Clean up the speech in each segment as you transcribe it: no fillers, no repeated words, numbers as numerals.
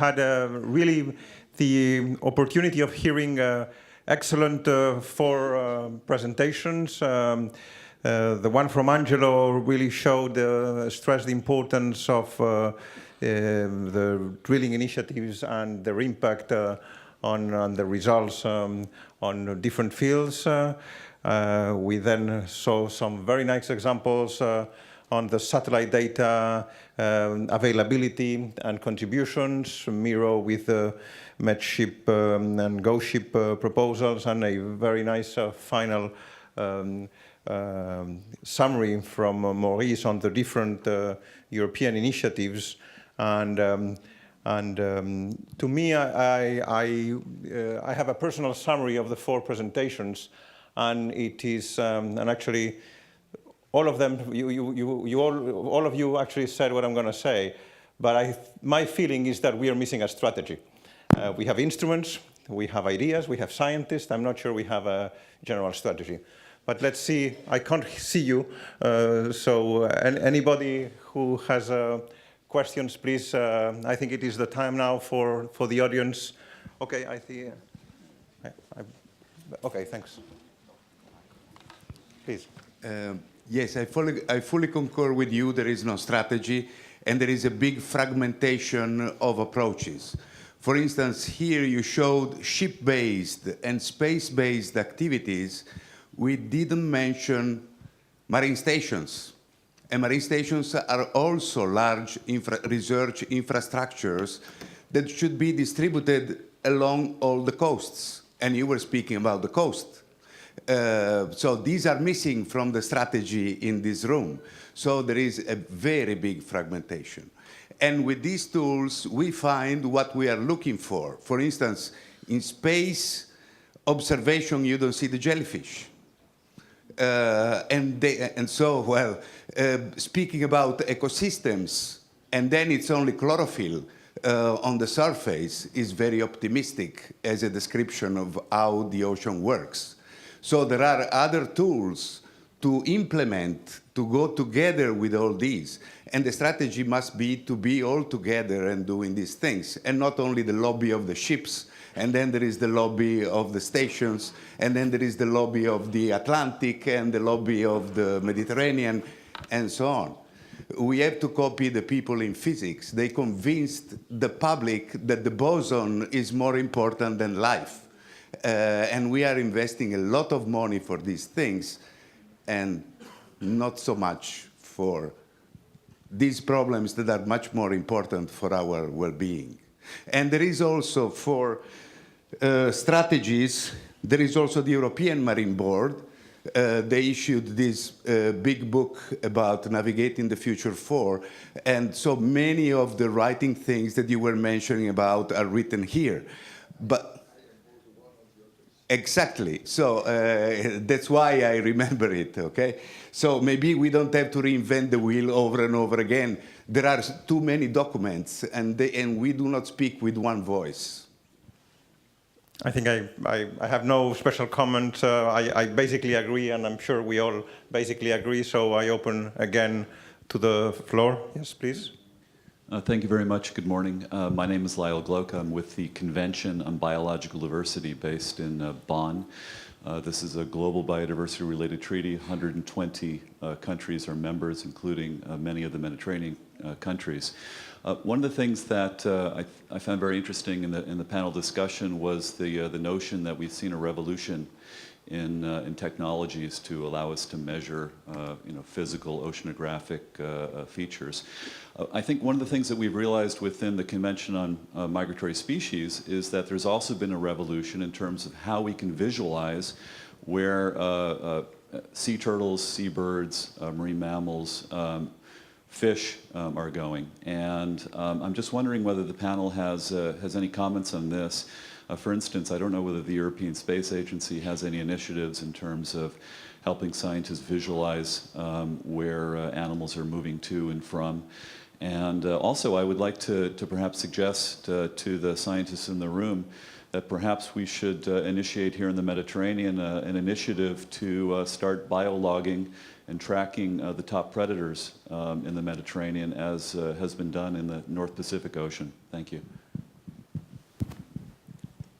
had really the opportunity of hearing excellent 4 presentations. The one from Angelo really showed, stressed the importance of the drilling initiatives and their impact on the results on different fields. We then saw some very nice examples on the satellite data availability and contributions, Miro with the Medship and GoShip proposals, and a very nice final summary from Mauric on the different European initiatives. And to me, I have a personal summary of the 4 presentations, and it is, and actually, all of them, all of you actually said what I'm going to say, but my feeling is that we are missing a strategy. We have instruments, we have ideas, we have scientists. I'm not sure we have a general strategy. But let's see. I can't see you, so anybody who has questions, please. I think it is the time now for the audience. Okay, I see. Okay, thanks. Please. Yes, I fully concur with you. There is no strategy, and there is a big fragmentation of approaches. For instance, here you showed ship-based and space-based activities. We didn't mention marine stations. And marine stations are also large research infrastructures that should be distributed along all the coasts. And you were speaking about the coast. So these are missing from the strategy in this room. So there is a very big fragmentation. And with these tools, we find what we are looking for. For instance, in space observation, you don't see the jellyfish. Speaking about ecosystems, and then it's only chlorophyll on the surface is very optimistic as a description of how the ocean works. So there are other tools to implement, to go together with all these. And the strategy must be to be all together and doing these things, and not only the lobby of the ships, and then there is the lobby of the stations, and then there is the lobby of the Atlantic, and the lobby of the Mediterranean, and so on. We have to copy the people in physics. They convinced the public that the boson is more important than life. And we are investing a lot of money for these things, and not so much for these problems that are much more important for our well-being. And there is also, for strategies, there is also the European Marine Board. They issued this big book about navigating the future 4, and so many of the writing things that you were mentioning about are written here. But exactly, so that's why I remember it, okay? So maybe we don't have to reinvent the wheel over and over again. There are too many documents, and we do not speak with one voice. I think I have no special comment. I basically agree, and I'm sure we all basically agree, so I open again to the floor. Yes, please. Thank you very much. Good morning. My name is Lyle Gloka. I'm with the Convention on Biological Diversity based in Bonn. This is a global biodiversity-related treaty. 120 countries are members, including many of the Mediterranean countries. One of the things that I found very interesting in the panel discussion was the notion that we've seen a revolution in technologies to allow us to measure physical oceanographic features. I think one of the things that we've realized within the Convention on Migratory Species is that there's also been a revolution in terms of how we can visualize where sea turtles, seabirds, marine mammals, fish are going. And I'm just wondering whether the panel has any comments on this. For instance, I don't know whether the European Space Agency has any initiatives in terms of helping scientists visualize where animals are moving to and from. And also, I would like to perhaps suggest to the scientists in the room that perhaps we should initiate here in the Mediterranean an initiative to start biologging and tracking the top predators in the Mediterranean, as has been done in the North Pacific Ocean. Thank you.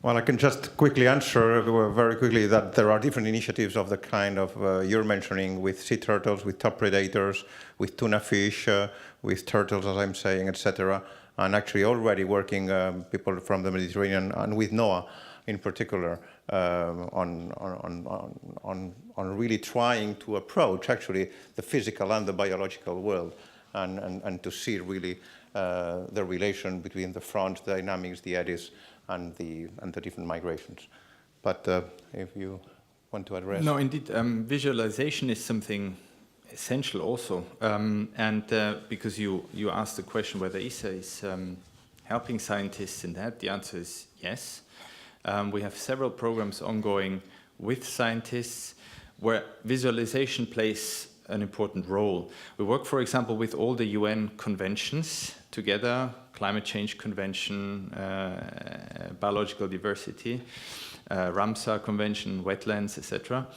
Well, I can just quickly answer very quickly that there are different initiatives of the kind of you're mentioning with sea turtles, with top predators, with tuna fish, with turtles, as I'm saying, etc. And actually already working people from the Mediterranean and with NOAA in particular on really trying to approach actually the physical and the biological world and to see really the relation between the front, the dynamics, the eddies, and the different migrations. But if you want to address. No, indeed, visualization is something essential also. Because you asked the question whether ESA is helping scientists in that, the answer is yes. We have several programs ongoing with scientists where visualization plays an important role. We work, for example, with all the UN conventions together, Climate Change Convention, Biological Diversity, Ramsar Convention, wetlands, etc.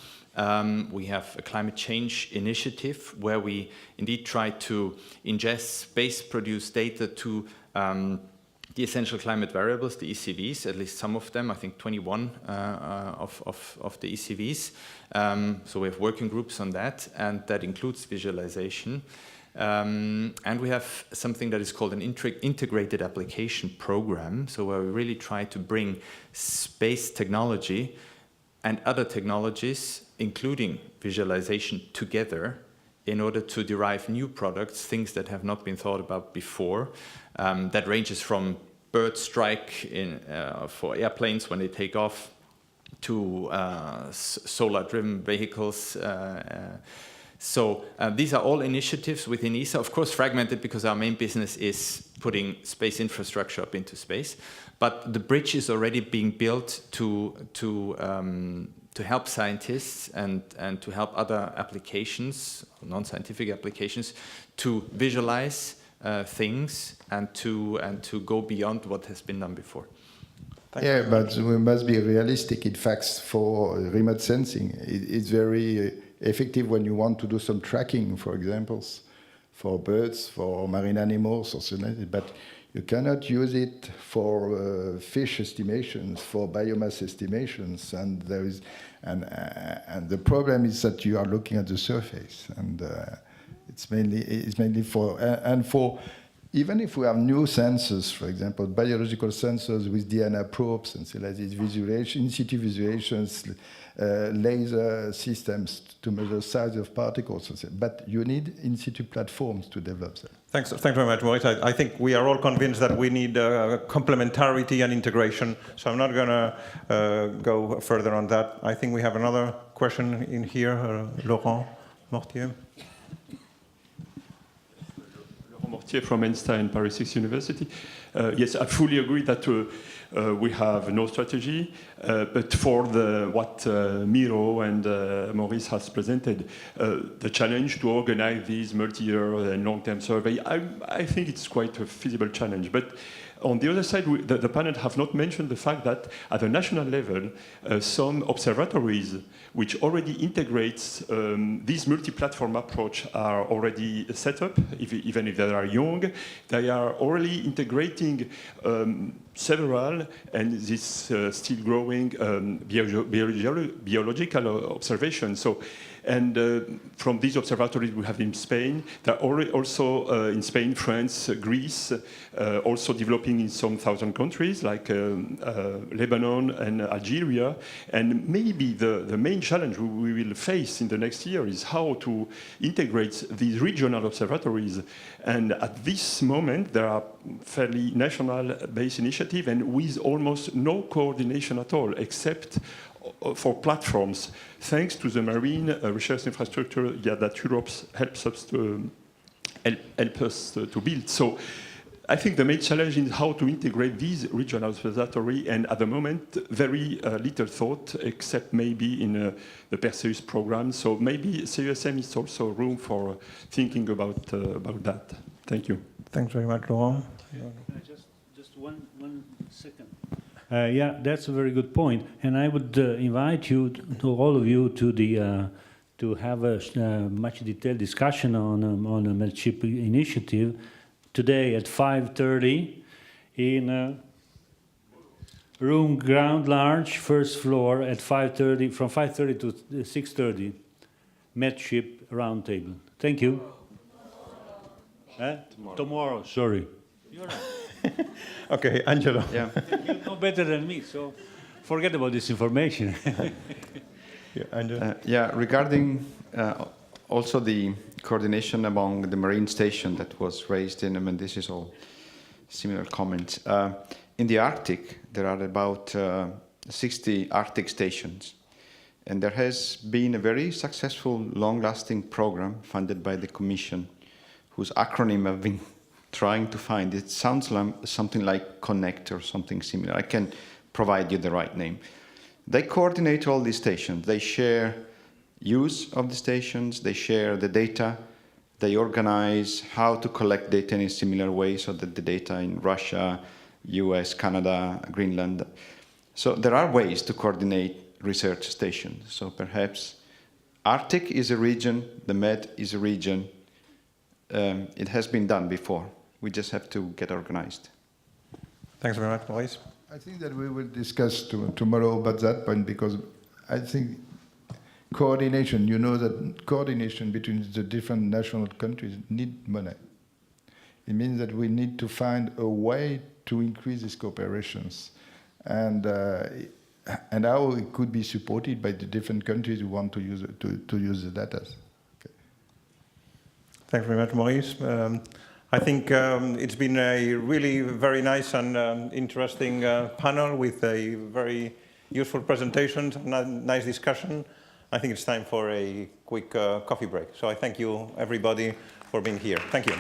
We have a climate change initiative where we indeed try to ingest space-produced data to the essential climate variables, the ECVs, at least some of them, I think 21 of the ECVs. So we have working groups on that, and that includes visualization. And we have something that is called an integrated application program, so where we really try to bring space technology and other technologies, including visualization, together in order to derive new products, things that have not been thought about before. That ranges from bird strike for airplanes when they take off to solar-driven vehicles. So these are all initiatives within ESA, of course fragmented because our main business is putting space infrastructure up into space. But the bridge is already being built to help scientists and to help other applications, non-scientific applications, to visualize things and to go beyond what has been done before. Yeah, but we must be realistic. In fact, for remote sensing, it's very effective when you want to do some tracking, for example, for birds, for marine animals, or something. But you cannot use it for fish estimations, for biomass estimations, and the problem is that you are looking at the surface, and it's mainly for even if we have new sensors, for example, biological sensors with DNA probes and so like this, visualization, in situ visualizations, laser systems to measure size of particles, but you need in situ platforms to develop that. Thanks very much, Mauric. I think we are all convinced that we need complementarity and integration, so I'm not going to go further on that. I think we have another question in here, Laurent Mortier. Mortier from Einstein Paris 6 University. Yes, I fully agree that we have no strategy, but for what Miro and Maurice has presented, the challenge to organize these multi-year and long-term survey, I think it's quite a feasible challenge. But on the other side, the panel have not mentioned the fact that at the national level, some observatories which already integrates this multi-platform approach are already set up, even if they are young. They are already integrating several, and this still growing biological observations. So, and from these observatories we have in Spain, there are also in Spain, France, Greece, also developing in some thousand countries like Lebanon and Algeria. And maybe the main challenge we will face in the next year is how to integrate these regional observatories. And at this moment, there are fairly national-based initiatives and with almost no coordination at all, except for platforms, thanks to the marine research infrastructure that Europe helps us to build. So I think the main challenge is how to integrate these regional observatories, and at the moment, very little thought, except maybe in the Perseus program. So maybe CIESM is also room for thinking about that. Thank you. Thanks very much, Laurent. Just one second. Yeah, that's a very good point, and I would invite you, to all of you, to have a much detailed discussion on a Medship initiative today at 5:30 in room ground large, first floor at 5:30, from 5:30 to 6:30. Medship round table. Thank you. Tomorrow, sorry. You're right. Okay, Angelo. Yeah. You know better than me, so forget about this information. Yeah, Angelo. Yeah, regarding also the coordination among the marine station that was raised in, I mean, this is all similar comments. In the Arctic, there are about 60 Arctic stations. And there has been a very successful, long-lasting program funded by the Commission, whose acronym I've been trying to find. It sounds like something like Connect or something similar. I can provide you the right name. They coordinate all these stations. They share use of the stations. They share the data. They organize how to collect data in a similar way so that the data in Russia, US, Canada, Greenland. So there are ways to coordinate research stations. So perhaps Arctic is a region, the Med is a region. It has been done before. We just have to get organized. Thanks very much, Maurice. I think that we will discuss tomorrow about that point, because I think coordination, you know that coordination between the different national countries need money. It means that we need to find a way to increase these cooperations, and how it could be supported by the different countries who want to use the data. Okay. Thanks very much, Maurice. I think it's been a really very nice and interesting panel with a very useful presentation, nice discussion. I think it's time for a quick coffee break. So I thank you, everybody, for being here. Thank you.